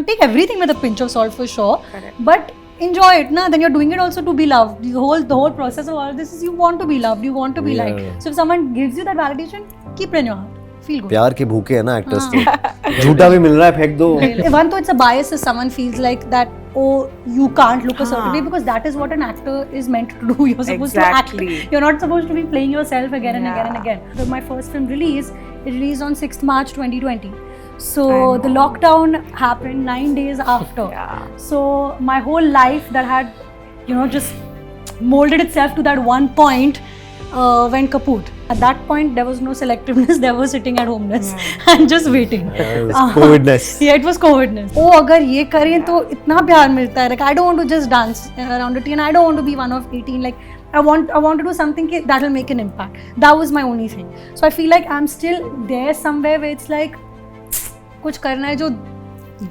take everything with a pinch of salt for sure. Correct. But enjoy it, na? Then you're doing it also to be loved. The whole process of all this is you want to be loved, you want to be liked. So if someone gives you that validation, keep it in your heart. Feel good. प्यार के भूखे है ना actors तो झूठा भी मिल रहा है फेंक दो. One though it's a bias if someone feels like that, oh, you can't look a certain way, because that is what an actor is meant to do. You're supposed to act. You're not supposed to be playing yourself again and again and again. So my first film release, it released on 6th March 2020. So the lockdown happened 9 days after. So my whole life that had, just molded itself to that one point went kaput. At that point, there was no selectiveness, there was sitting at homeness and just waiting. It was COVIDness. Yeah, it was COVIDness. Oh, अगर ये करें तो इतना प्यार मिलता है. Like I don't want to just dance around a tea, and I don't want to be one of 18. Like I want to do something that will make an impact. That was my only thing. So I feel like I'm still there somewhere where it's like कुछ करना है जो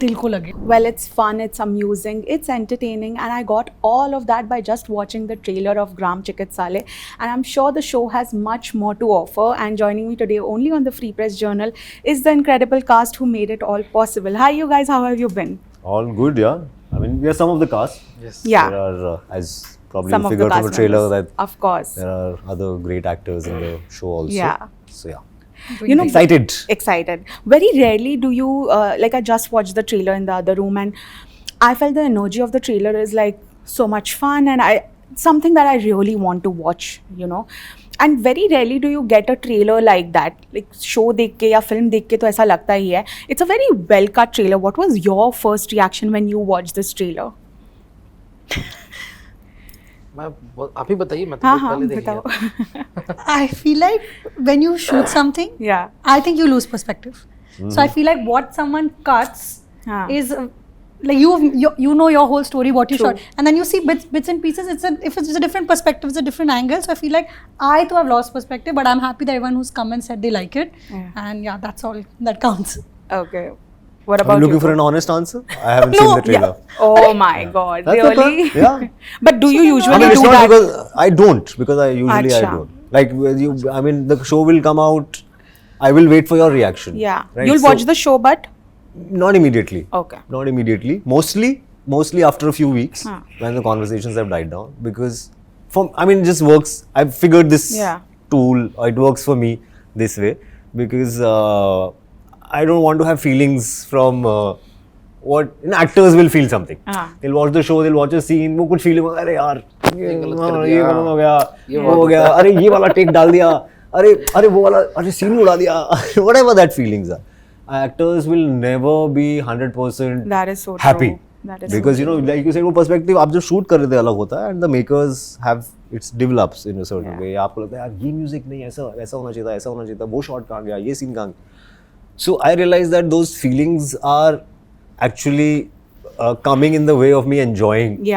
दिल को लगे. Well, it's fun, it's amusing, it's entertaining, and I got all of that by just watching the trailer of Gram Chikitsale, and I'm sure the show has much more to offer. And joining me today only on the Free Press Journal is the incredible cast who made it all possible. Hi you guys, how have you been? All good, yeah. I mean, we are some of the cast. Yes. Yeah. There are, as probably Some you of the figured from the cast trailer, members. that Of course. there are other great actors in the show also. Yeah. So yeah. Excited. Very rarely do you like, I just watched the trailer in the other room, and I felt the energy of the trailer is like so much fun, and something that I really want to watch, and very rarely do you get a trailer like that. Like show देख के या film देख के तो ऐसा लगता ही है. It's a very well cut trailer. What was your first reaction when you watched this trailer? आप ही बताइए, मैं तो हाँ, पहले देख बताओ. लिया. I feel like when you shoot something, Yeah. I think you lose perspective. So I feel like what someone cuts is like you know your whole story, what you True. shot, and then you see bits and pieces. If it's a different perspective, it's a different angle. So I feel like I too have lost perspective, but I'm happy that everyone who's come and said they like it, and yeah, that's all that counts. Okay. What Are about you looking you? for an honest answer? I haven't seen the trailer. Oh my God, That's really? okay. Yeah. But do you I usually mean, it's do not that? because I don't. Because I usually I Acha. don't. Like I mean, the show will come out. I will wait for your reaction. Yeah. Right? You'll watch the show, but Not immediately. okay. Not immediately. Mostly after a few weeks when the conversations have died down. Because it just works. I've figured this tool. It works for me this way because I don't want to have feelings from what actors will feel something. They'll watch the show. They'll watch a scene. वो कुछ feeling अरे यार ये गलत हो गया, ये हो गया, अरे ये वाला take डाल दिया, अरे वो वाला अरे scene उड़ा दिया. Whatever that feelings are. Actors will never be 100% That is so happy. true. That is Because like you said, वो perspective आप जो shoot कर रहे थे अलग होता है, and the makers have it develops in a certain way. आपको लगता है यार ये music नहीं ऐसा होना चाहिए था, ऐसा होना चाहिए था, वो shot कहाँ गया, ये scene कहाँ गया. So I realized that those feelings are actually coming in the way of me enjoying the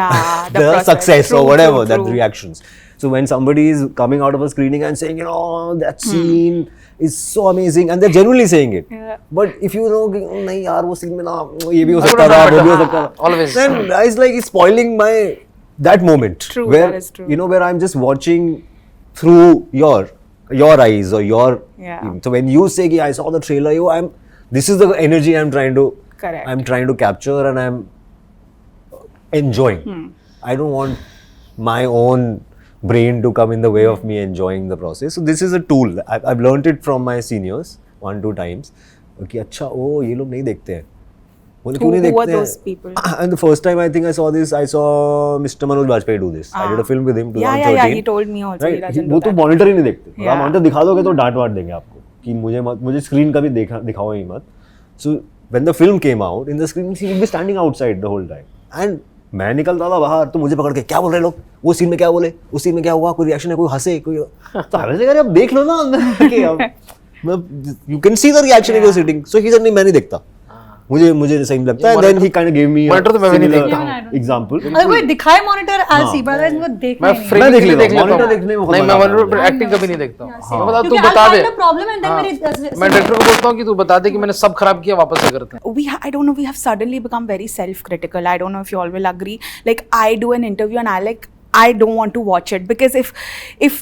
process. success True, or whatever, true. that reactions. So when somebody is coming out of a screening and saying, that scene is so amazing, and they're genuinely saying it. Yeah. But if you know, नहीं यार वो scene में ना ये भी हो सकता था, वो भी हो सकता था. Always. Then it's like it's spoiling that moment. True, where, that is true. Where I'm just watching through your eyes or your. Yeah. So when you say I saw the trailer, this is the energy I'm trying to capture, and I'm enjoying. I don't want my own brain to come in the way of me enjoying the process. So this is a tool. I've learned it from my seniors 1-2 times. कि अच्छा ये लोग नहीं देखते हैं. Who were those people? And the first time I think I saw this, I saw Mr. Manoj Bajpayee do this. I did a film with him 2013. Yeah, he told me also. Right? वो तो monitor ही नहीं देखते. आप monitor दिखा दोगे तो डांट वाट देंगे आपको कि मुझे screen का भी दिखाओ ही मत. So when the film came out, in the screen he would be standing outside the whole time. And मैं निकलता था बाहर तो मुझे पकड़ के क्या बोल रहे लोग, वो सीन में क्या बोले, उस सीन में क्या हुआ, कोई रिएक्शन है, कोई हंसे, कोई तो हमें यार अब देख लो ना अंदर के अब you can see the reaction if you're sitting. So he said नहीं मैं नहीं देखता, मुझे सही लगता है. And then he kind of gave me monitor तो मैं भी नहीं देखता हूँ. example. अगर कोई दिखाए monitor I'll see, but अगर इनको देखना मैं नहीं. फ्रेम देख देख लेता लेता हूँ. हूँ. Monitor देखने में नहीं, मैं monitor पर एक्टिंग कभी नहीं देखता हूँ. मैं बता तू क्योंकि बता I'll they. find the problem and then मेरी मैं डायरेक्टर को बोलता हूँ कि तू बता दे कि मैंने सब खराब किया, वापस से करते हैं. I don't know, we have suddenly become very self-critical. I don't know if you all will agree. Like I do an interview and I I don't want to watch it, because if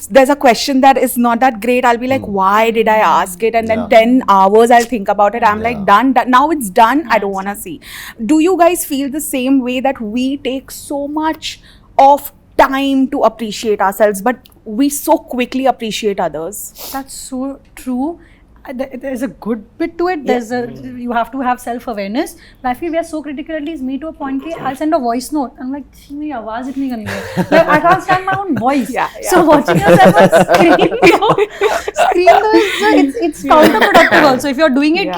there's a question that is not that great, I'll be like, why did I ask it? And then 10 hours I'll think about it. I'm like, done. Now it's done. I don't want to see. Do you guys feel the same way, that we take so much of time to appreciate ourselves, but we so quickly appreciate others? That's so true. There's a good bit to it. You have to have self-awareness. But I feel we are so critical, at least me, to a point where I'll send a voice note. I'm like, मेरी आवाज़ इतनी गंदी है. Like, I can't stand my own voice. So watching yourself on screen though, it's counterproductive also. If you're doing it,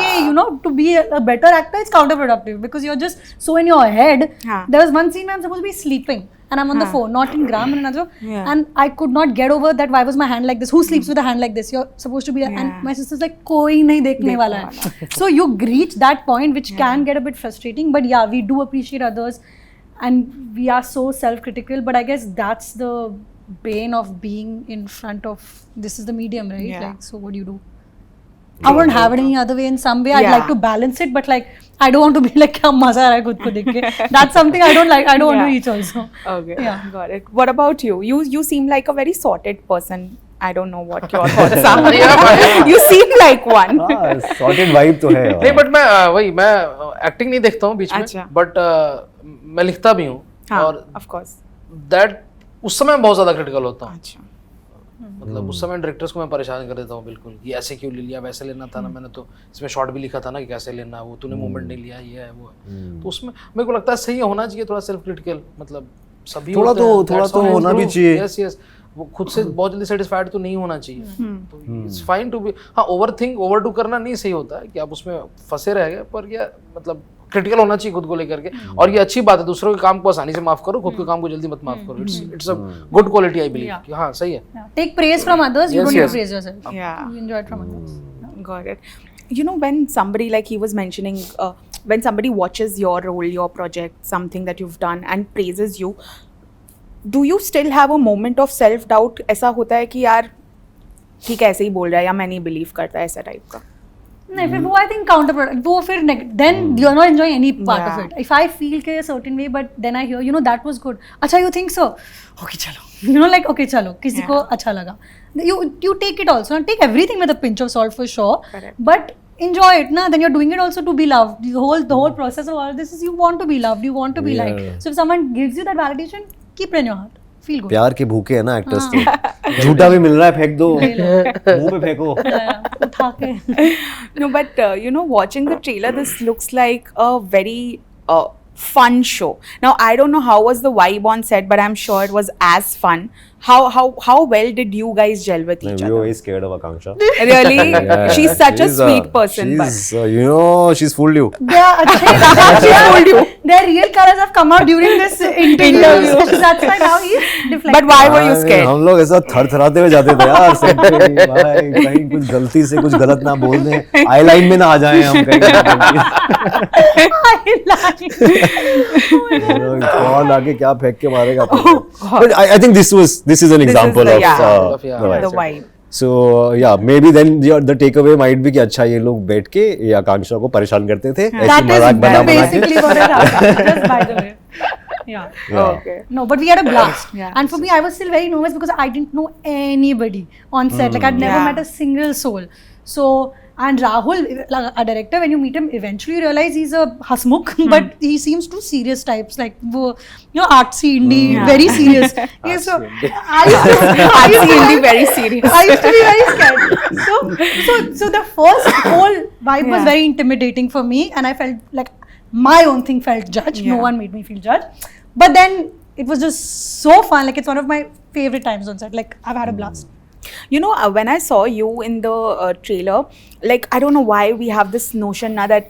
to be a better actor, it's counterproductive, because you're just so in your head. There was one scene where I'm supposed to be sleeping. And I'm on the phone, not in gram, and I could not get over that. Why was my hand like this? Who sleeps with a hand like this? You're supposed to be, and my sister's like, koi nahi dekhne wala hai. So you reach that point, which can get a bit frustrating. But yeah, we do appreciate others, and we are so self-critical. But I guess that's the bane of being in front of, this is the medium, right? Like, so what do? I wouldn't have it any other way. In some way, I'd like to balance it, but like, I don't want to be like, kya maza aa raha hai khud ko dekh ke. That's something I don't like. I don't want to reach also. Okay, got it. What about you? You seem like a very sorted person. I don't know what your thoughts are. You seem like one. Sorted vibe तो है. नहीं, but मैं acting नहीं देखता हूँ बीच में, but मैं लिखता भी हूँ, और of course that उस समय बहुत ज़्यादा critical होता हूँ. मतलब उस समय डायरेक्टर्स को मैं परेशान कर देता हूँ बिल्कुल, कि ऐसे क्यों ले लिया, वैसे लेना था ना, मैंने तो इसमें शॉर्ट भी लिखा था ना कि कैसे लेना है, वो तूने मूवमेंट नहीं लिया, ये है वो है. तो उसमें मेरे को लगता है सही होना चाहिए थोड़ा सेल्फ क्रिटिकल, मतलब सभी थोड़ा तो होना भी चाहिए. यस, वो खुद से बहुत जल्दी सेटिस्फाइड तो नहीं होना चाहिए. तो इट्स फाइन टू बी, हाँ, ओवर डू करना नहीं सही होता है, कि आप उसमें फंसे रह गए, पर क्या मतलब क्रिटिकल होना चाहिए खुद को लेकर के. और ये अच्छी बात है, दूसरों के काम को आसानी से माफ करो, खुद के काम को जल्दी मत माफ करो. It's a good quality, I believe कि हाँ सही है. Take praise from others, you don't need to praise yourself. You enjoy it from others. Got it. When somebody, like he was mentioning, when somebody watches your role, your project, something that you've done and praises you, do you still have a moment of self doubt? ऐसा होता है कि यार ठीक है, ऐसे ही बोल रहा है, या मैं नहीं बिलीव करता, ऐसा टाइप का? नहीं, फिर वो I think counterproductive. वो फिर then you're not enjoying any part of it. If I feel के a certain way, but then I hear, that was good. अच्छा, you think so? Okay, चलो. Like, okay, चलो. किसी को अच्छा लगा. You take it also. Take everything with a pinch of salt for sure. Correct. But enjoy it, na. Then you're doing it also to be loved. The whole process of all this is you want to be loved. You want to be liked. So if someone gives you that validation, keep it in your heart. Feel good. प्यार के भूखे है ना actors तो. झूठा भी मिल रहा है, फेंक दो, मुंह पे फेंको. उठा के. No, but watching the trailer, this looks like a very fun show. Now I don't know how was the vibe on set, but I'm sure it was as fun. How well did you guys gel with each other? We were very scared of Akanksha. Really? Yeah, she's such a sweet person. She's fooled you. She fooled you. Their real colors have come out during this interview. That's why now he's deflecting. But why were you scared? हम लोग ऐसा थरथराते हुए जाते थे यार set पे, भाई कहीं कुछ गलती से कुछ गलत ना बोल दें, आई लाइन में ना आ जाएं हम कहीं. कौन आगे क्या फेंक के मारेगा. But I think this is an example of the vibe. So yeah, maybe then the takeaway might be कि अच्छा ये लोग बैठ के ये आकांक्षा को परेशान करते थे, ऐसी मजाक बना के. Basically what had happened, just by the way. Yeah. Okay. No, but we had a blast. And for me, I was still very nervous because I didn't know anybody on set. Like I'd never met a single soul. So, and Rahul, a director, when you meet him, eventually you realize he's a hasmukh, but he seems too serious types, like artsy indie, very serious. So Artsy indie, very serious. I used to be very scared. So the first whole vibe was very intimidating for me, and I felt like my own thing felt judged. No one made me feel judged. But then it was just so fun. Like it's one of my favorite times on set. Like I've had a blast. When I saw you in the trailer, like I don't know why we have this notion now that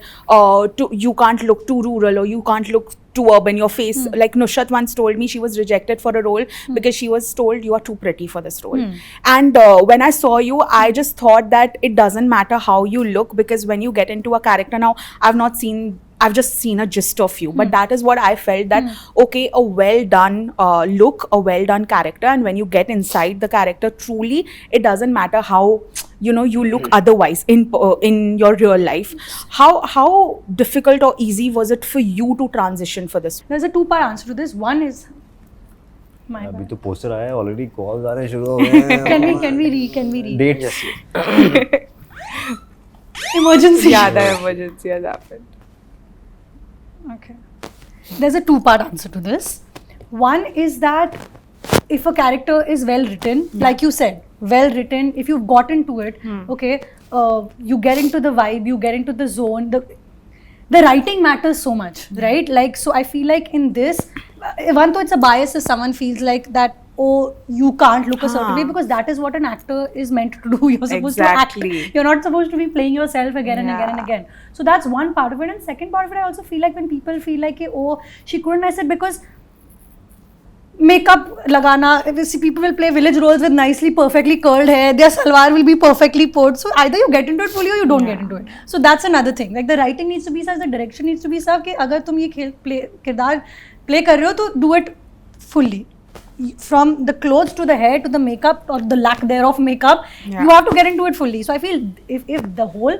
you can't look too rural or you can't look too urban. Your face, like Nusrat once told me, she was rejected for a role because she was told you are too pretty for this role. And when I saw you, I just thought that it doesn't matter how you look, because when you get into a character, now I've just seen a gist of you, but that is what I felt, that okay, a well done look, a well done character, and when you get inside the character, truly it doesn't matter how you look otherwise in your real life. How difficult or easy was it for you to transition for this? There's a two-part answer to this. One is My अभी bad. तो poster आया है already, calls आने शुरू हो गए हैं. Can we read? Dates. Emergency. Yeah, the emergency has happened. Okay. There's a two-part answer to this. One is that if a character is well written, like you said, well written, if you've gotten to it, okay, you get into the vibe, you get into the zone, the writing matters so much, right? Like, so I feel like in this, one though it's a bias if someone feels like that, oh, you can't look a certain way, because that is what an actor is meant to do. You're supposed to Exactly. act. You're not supposed to be playing yourself again and again and Yeah. again. So that's one part of it. And second part of it, I also feel like when people feel like, oh, she couldn't, I said, because makeup lagana, people will play village roles with nicely perfectly curled hair, their salwar will be perfectly poured, so either you get into it fully or you don't get into it. So that's another thing, like the writing needs to be such, the direction needs to be such कि अगर तुम ये किरदार play कर रहे हो तो do it fully, from the clothes to the hair to the makeup or the lack thereof makeup. Yeah. You have to get into it fully. So I feel if the whole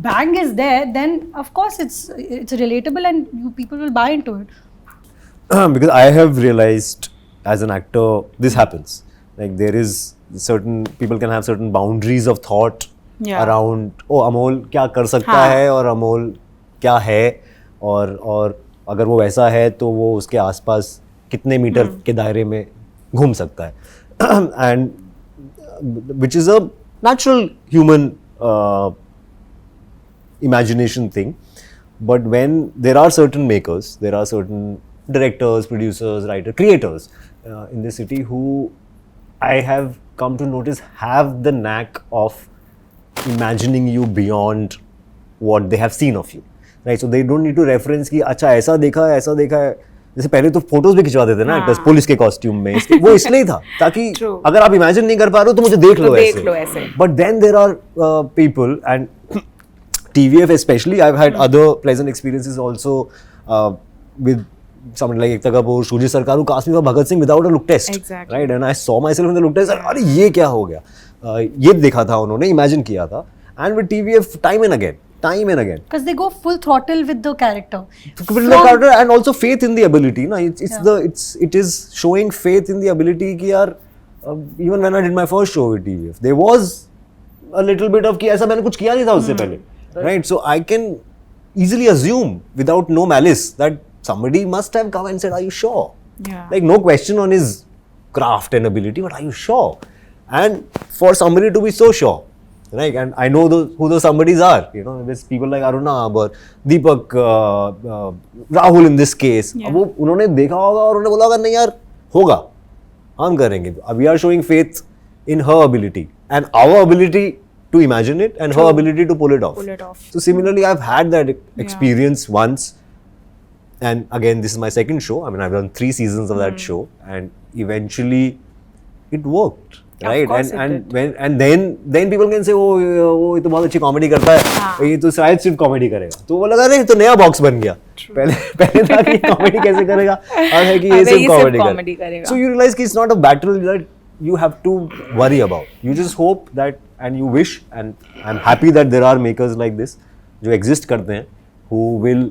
bang is there, then of course it's relatable and people will buy into it. Because I have realized as an actor, this happens. Like there is certain, people can have certain boundaries of thought around, oh Amol क्या कर सकता है और अमोल क्या है, और अगर वो वैसा है तो वो उसके आसपास कितने मीटर के दायरे में घूम सकता है. And which is a natural human imagination thing. But when there are certain makers, there are certain directors, producers, writers, creators in this city who I have come to notice have the knack of imagining you beyond what they have seen of you, right? So they don't need to reference कि अच्छा ऐसा देखा है. जैसे पहले तो photos भी खिंचवा देते ना एक्टर्स पुलिस के कॉस्ट्यूम में, वो इसलिए ही था ताकि अगर आप इमेजिन नहीं कर पा रहे हो तो मुझे देख लो ऐसे. But then there are people and TVF especially, I've had other pleasant experiences also with someone like Ekta Kapoor, Shujit Sarkar, who cast me for Bhagat Singh without a look test. Exactly. Right? And I saw myself in the look test, अरे ये क्या हो गया? ये देखा था उन्होंने, imagine किया था. And with TVF, time and again. Because they go full throttle with the character. And also faith in the ability. Na? It is showing faith in the ability कि यार, even when I did my first show with TVF, there was a little bit of कि ऐसा मैंने कुछ किया नहीं था उससे पहले. Right? So I can easily assume without no malice that somebody must have come and said, are you sure? Yeah. Like no question on his craft and ability, but are you sure? And for somebody to be so sure, right? And I know who those somebodies are. You know, there's people like Arunab or Deepak, Rahul in this case. Yeah. वो उन्होंने देखा होगा और उन्होंने बोला नहीं यार होगा, हम करेंगे. We are showing faith in her ability and our ability to imagine it and her ability to pull it off. So similarly, I've had that experience once. And again, this is my second show. I mean, I've done 3 seasons of that show, and eventually, it worked, right? And then people can say, oh, ये तो बहुत अच्छी comedy करता है, ये तो शायद सिर्फ comedy करेगा. तो वो लगा रहे तो नया box बन गया. पहले था कि comedy कैसे करेगा, और है कि ये सिर्फ comedy करेगा. So you realize कि it's not a battle that you have to worry about. You just hope that, and you wish, and I'm happy that there are makers like this जो exist करते हैं, who will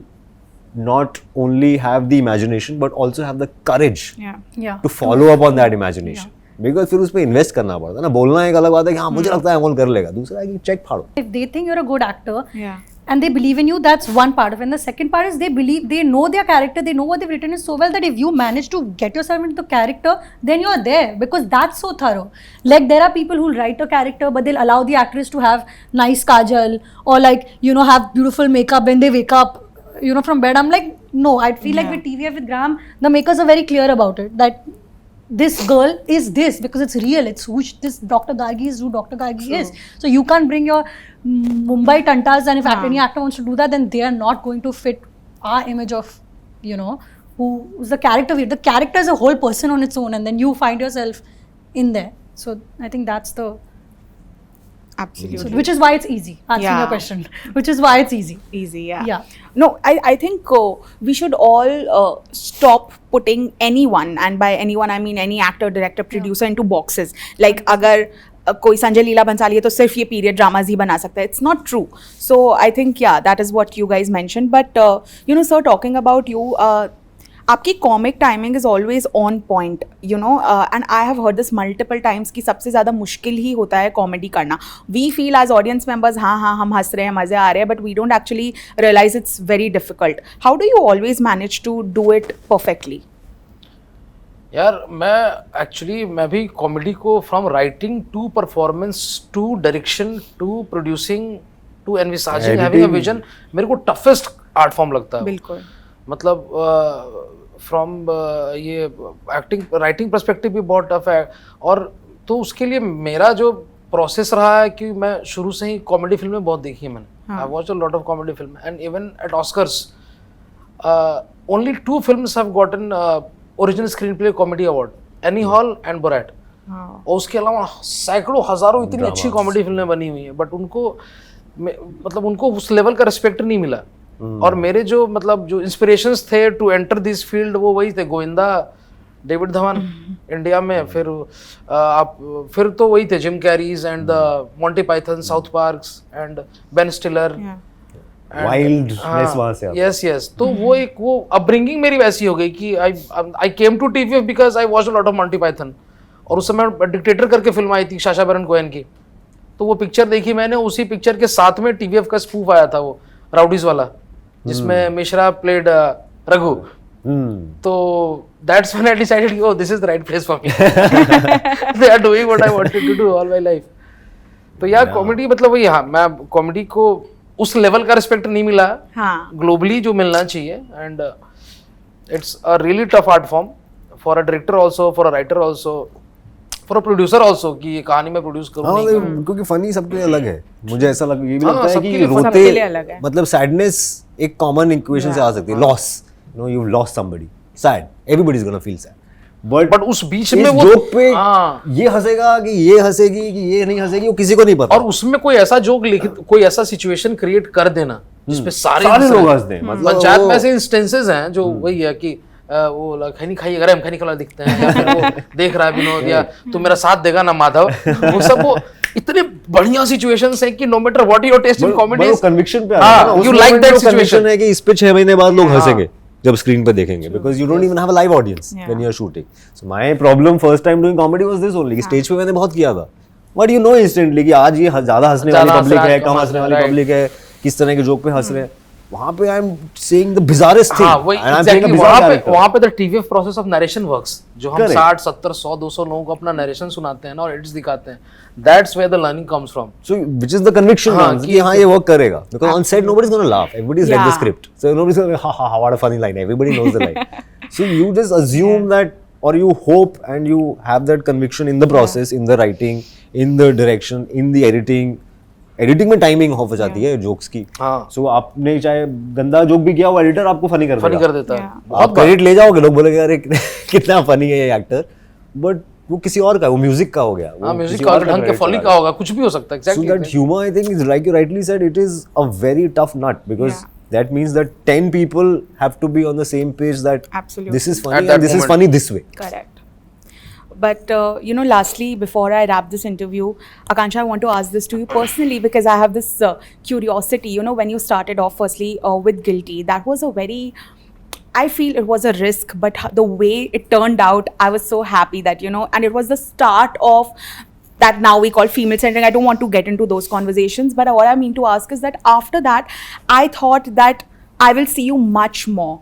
not only have the imagination but also have the courage to follow up on that imagination. Because फिर उस पे invest करना पड़ता है ना. बोलना एक अलग बात है कि हाँ मुझे लगता है अमोल कर लेगा. दूसरा है कि check फाड़ो. If they think you're a good actor and they believe in you, that's one part of it. And the second part is they know their character, they know what they've written is so well that if you manage to get yourself into the character, then you're there, because that's so thorough. Like there are people who write a character but they'll allow the actress to have nice kajal or like, you know, have beautiful makeup when they wake up, you know, from bed. I'm like, no, I feel like with TVF, with Graham, the makers are very clear about it, that this girl is this because it's real. It's who this Dr. Gargi is, who Dr. Gargi is. So you can't bring your Mumbai tantas, and if any actor wants to do that, then they are not going to fit our image of, you know, who's the character. The character is a whole person on its own, and then you find yourself in there. So I think that's the... Absolutely. So, which is why it's easy, answering your question. Which is why it's easy. Yeah. No, I think we should all stop putting anyone, and by anyone I mean any actor, director, producer, into boxes. Like अगर कोई संजय लीला बंसाली है तो सिर्फ ये period dramas ही बना सकता है. It's not true. So I think that is what you guys mentioned. But you know, sir, talking about you, आपकी comic timing is always on point, you know, and I have heard this multiple times कि सबसे ज़्यादा मुश्किल ही होता है comedy करना. We feel as audience members हाँ हम हंस रहे हैं, मज़े आ रहे हैं, but we don't actually realise it's very difficult. How do you always manage to do it perfectly? यार मैं भी कॉमेडी को from writing to performance to direction to producing to envisaging having a vision, मेरे को toughest art form लगता है. बिल्कुल. मतलब फ्रॉम ये एक्टिंग राइटिंग पर्सपेक्टिव भी बहुत टफ है. और तो उसके लिए मेरा जो प्रोसेस रहा है कि मैं शुरू से ही कॉमेडी फिल्में बहुत देखी है मैंने. I watch a lot of comedy film and even at Oscars only 2 films have gotten original screenplay comedy award, Annie Hall and Borat. और उसके अलावा सैकड़ों हजारों इतनी अच्छी कॉमेडी फिल्में बनी हुई हैं, बट उनको मतलब उनको उस लेवल का रिस्पेक्ट नहीं मिला. और मेरे जो मतलब जो इंस्पिरेशंस थे टू एंटर दिस फील्ड वो वही थे, गोविंदा, डेविड धवन इंडिया में, फिर तो वही थे gym carries and the Monty Python, south parks and Ben स्टिलर. Wildness वहां से. यस तो वो अपब्रिंगिंग मेरी वैसी हो गई कि I came to TVF because I watched a lot of Monty Python. और उस समय डिक्टेटर करके फिल्म आई थी साशा बैरन कोहेन की, तो वो पिक्चर देखी मैंने. उसी पिक्चर के साथ में टीवीएफ का स्पूफ आया था, वो राउडीज वाला, जिसमें मिश्रा प्लेड रघु. तो that's when I decided oh this is the right place for me. They are doing what I wanted to do all my life. तो यार कॉमेडी मतलब वही, हाँ मैं कॉमेडी को उस लेवल का रिस्पेक्ट नहीं मिला ग्लोबली जो मिलना चाहिए. And it's a really tough art form for a director also, for a writer also, for a producer also कि ये कहानी में प्रोड्यूस करूं. क्योंकि फनी सबके लिए अलग है. मुझे ऐसा ये भी लगता है कि रोते मतलब सैडनेस एक कॉमन इक्वेशन से आ सकती है. Loss, no you lost somebody, sad, everybody is gonna feel sad. But उस बीच में वो जोक पे ये हंसेगा कि ये हंसेगी कि ये नहीं हंसेगी, वो किसी को नहीं पता. और उसमें कोई ऐसा जोक कोई ऐसा सिचुएशन क्रिएट कर देना जिसपे सारे लोग हंस दें. मतलब पंचायत में ऐसे इंस्टेंसेस हैं जो वही है कि वो खैनी खाई अगर हम खैनी खिला दिखते हैं, या फिर वो देख रहा है विनोद, या तू मेरा साथ देगा ना माधव. वो सब वो इतने बढ़िया सिचुएशंस हैं कि no matter what your taste in comedy, वो कन्विक्शन पे आता है. यू लाइक दैट सिचुएशन है कि इस पे 6 महीने बाद लोग हंसेंगे जब स्क्रीन पे देखेंगे, because you don't even have a live audience when you are shooting. So my problem first time doing comedy was this only. Stage पे मैंने बहुत किया था, बट यू नो इंस्टेंटली कि आज ये ज्यादा हंसने वाली पब्लिक है, कम हंसने वाली पब्लिक है, किस तरह के जोक पे हंस रहे हैं. वहां पे I am saying the bizarrest thing, and I am saying a bizarre character. वहां पे the TVF process of narration works, जो हम 60 70 100 200 लोगों को अपना नरेशन सुनाते हैं ना और एडिट्स दिखाते हैं, that's where the learning comes from. So which is the conviction कि हां ये वर्क करेगा, because on set nobody is gonna laugh, everybody is read the script, so nobody is gonna ha what a funny line, everybody knows the line. So you just assume that, or you hope and you have that conviction in the process, in the writing, in the direction, in the editing. Editing में timing of हो जाती है jokes की. सो आपने चाहे गंदा joke भी किया हो, एडिटर आपको फनी कर देता है. आप क्रेडिट ले जाओगे, लोग बोलेंगे अरे कितना फनी है ये एक्टर, बट वो किसी और का, वो म्यूजिक का हो गया, वो म्यूजिक का ढंग के फॉली का होगा, कुछ भी हो सकता है. Exactly. So that humour I think is like you rightly said, it is a very tough nut, because that means that 10 people have to be on the same page that absolutely this is funny and this is funny this way. Correct. But you know, lastly, before I wrap this interview, Akansha, I want to ask this to you personally, because I have this curiosity. You know, when you started off firstly with Guilty, that was a very, I feel it was a risk, but the way it turned out, I was so happy that, you know, and it was the start of that now we call female centering. I don't want to get into those conversations, but what I mean to ask is that after that, I thought that I will see you much more.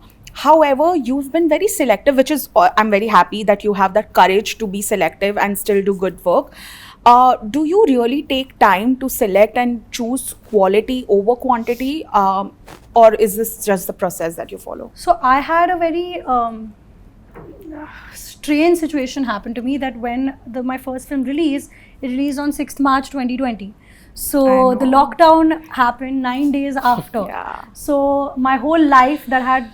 However, you've been very selective, which is, I'm very happy that you have that courage to be selective and still do good work. Do you really take time to select and choose quality over quantity, or is this just the process that you follow? So I had a very strange situation happen to me, that when my first film it released on 6th March 2020. So the lockdown happened 9 days after. So my whole life that had,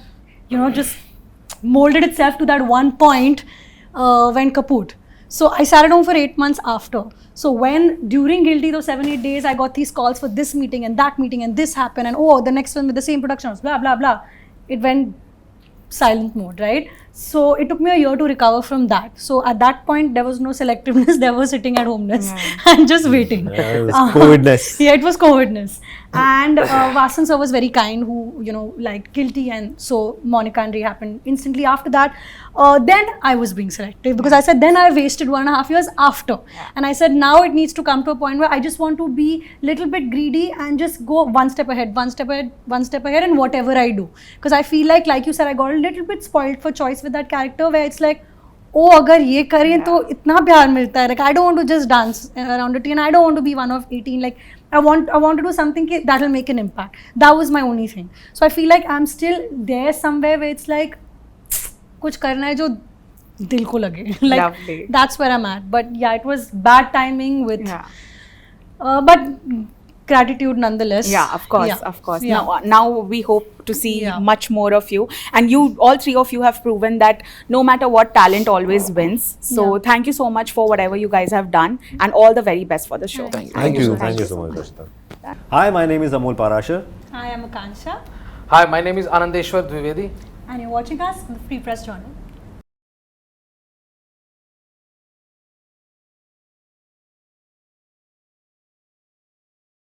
you know, just molded itself to that one point went kaput. So I sat at home for 8 months after. So when during Guilty, those 7-8 days, I got these calls for this meeting and that meeting and this happened and oh, the next one with the same production, blah blah blah. It went silent mode, right? So it took me a year to recover from that. So at that point, there was no selectiveness. There was sitting at homeness and just waiting. Yeah, it was COVIDness. Yeah, it was COVIDness. And Vasan sir was very kind, who, you know, liked Guilty, and so Monica and Ray happened instantly after that. Then I was being selective because I said then I wasted 1.5 years after. And I said now it needs to come to a point where I just want to be little bit greedy and just go one step ahead, one step ahead, one step ahead in whatever I do. Because I feel like you said, I got a little bit spoiled for choice with that character where it's like, oh, अगर ये करें तो इतना प्यार मिलता है. Like I don't want to just dance around a tree, and I don't want to be one of 18. Like I want to do something that will make an impact. That was my only thing. So I feel like I'm still there somewhere where it's like कुछ करना है जो दिल को लगे. Like Lovely. that's where I'm at. But yeah, it was bad timing with. Yeah. But gratitude nonetheless. Yeah, of course, Yeah. of course. Yeah. Now we hope to see Yeah. much more of you, and you, all three of you, have proven that no matter what, talent always wins. So Yeah. thank you so much for whatever you guys have done, and all the very best for the show. Thank you. Thank you so much, Darshita. Hi, my name is Amol Parashar. I am Akansha, Hi, my name is Anandeshwar Dwivedi. and you're watching us on the Free Press Journal.